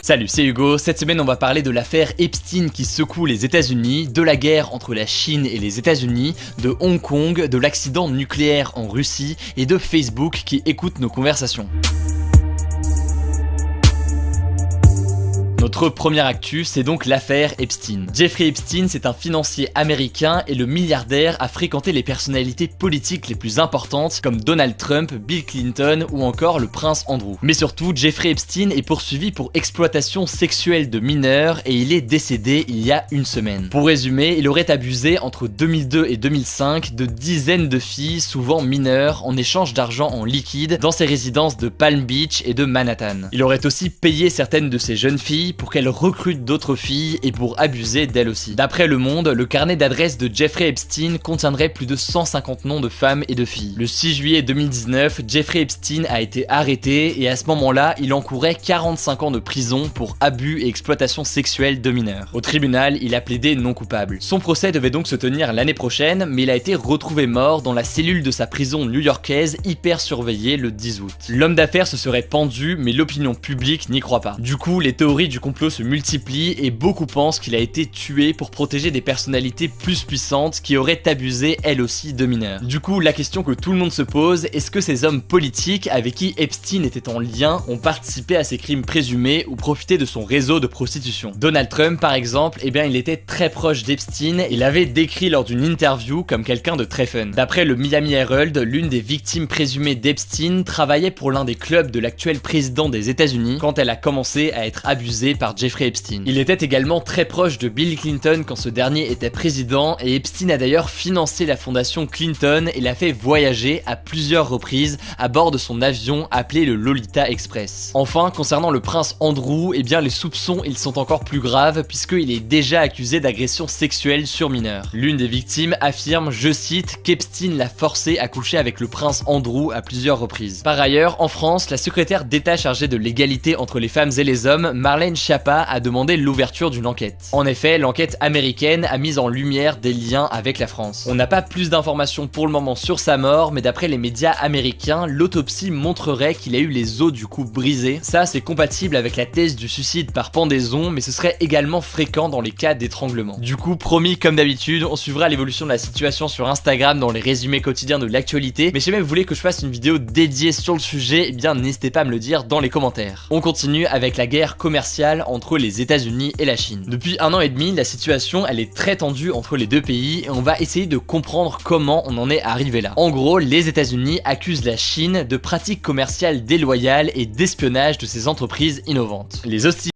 Salut, c'est Hugo. Cette semaine, on va parler de l'affaire Epstein qui secoue les États-Unis, de la guerre entre la Chine et les États-Unis, de Hong Kong, de l'accident nucléaire en Russie et de Facebook qui écoute nos conversations. Notre première actu, c'est donc l'affaire Epstein. Jeffrey Epstein, c'est un financier américain et le milliardaire a fréquenté les personnalités politiques les plus importantes comme Donald Trump, Bill Clinton ou encore le prince Andrew. Mais surtout, Jeffrey Epstein est poursuivi pour exploitation sexuelle de mineurs et il est décédé il y a une semaine. Pour résumer, il aurait abusé entre 2002 et 2005 de dizaines de filles, souvent mineures, en échange d'argent en liquide dans ses résidences de Palm Beach et de Manhattan. Il aurait aussi payé certaines de ces jeunes filles pour qu'elles recrutent d'autres filles et pour abuser d'elles aussi. D'après Le Monde, le carnet d'adresses de Jeffrey Epstein contiendrait plus de 150 noms de femmes et de filles. Le 6 juillet 2019, Jeffrey Epstein a été arrêté et à ce moment-là, il encourait 45 ans de prison pour abus et exploitation sexuelle de mineurs. Au tribunal, il a plaidé non coupable. Son procès devait donc se tenir l'année prochaine, mais il a été retrouvé mort dans la cellule de sa prison new-yorkaise hyper surveillée le 10 août. L'homme d'affaires se serait pendu, mais l'opinion publique n'y croit pas. Du coup, les théories du complot se multiplient et beaucoup pensent qu'il a été tué pour protéger des personnalités plus puissantes qui auraient abusé elles aussi de mineurs. Du coup, la question que tout le monde se pose, est-ce que ces hommes politiques avec qui Epstein était en lien ont participé à ces crimes présumés ou profité de son réseau de prostitution? Donald Trump par exemple, il était très proche d'Epstein et l'avait décrit lors d'une interview comme quelqu'un de très fun. D'après le Miami Herald, l'une des victimes présumées d'Epstein travaillait pour l'un des clubs de l'actuel président des États-Unis quand elle a commencé à être abusée par Jeffrey Epstein. Il était également très proche de Bill Clinton quand ce dernier était président et Epstein a d'ailleurs financé la fondation Clinton et l'a fait voyager à plusieurs reprises à bord de son avion appelé le Lolita Express. Enfin, concernant le prince Andrew, les soupçons ils sont encore plus graves puisqu'il est déjà accusé d'agression sexuelle sur mineurs. L'une des victimes affirme, je cite, qu'Epstein l'a forcé à coucher avec le prince Andrew à plusieurs reprises. Par ailleurs, en France, la secrétaire d'État chargée de l'égalité entre les femmes et les hommes, Marlène Schiappa, a demandé l'ouverture d'une enquête. En effet, l'enquête américaine a mis en lumière des liens avec la France. On n'a pas plus d'informations pour le moment sur sa mort, mais d'après les médias américains, l'autopsie montrerait qu'il a eu les os du cou brisés. Ça, c'est compatible avec la thèse du suicide par pendaison, mais ce serait également fréquent dans les cas d'étranglement. Du coup, promis, comme d'habitude, on suivra l'évolution de la situation sur Instagram dans les résumés quotidiens de l'actualité, mais si jamais vous voulez que je fasse une vidéo dédiée sur le sujet, n'hésitez pas à me le dire dans les commentaires. On continue avec la guerre commerciale entre les États-Unis et la Chine. Depuis 1 an et demi, la situation elle est très tendue entre les deux pays et on va essayer de comprendre comment on en est arrivé là. En gros, les États-Unis accusent la Chine de pratiques commerciales déloyales et d'espionnage de ses entreprises innovantes. Les hostilités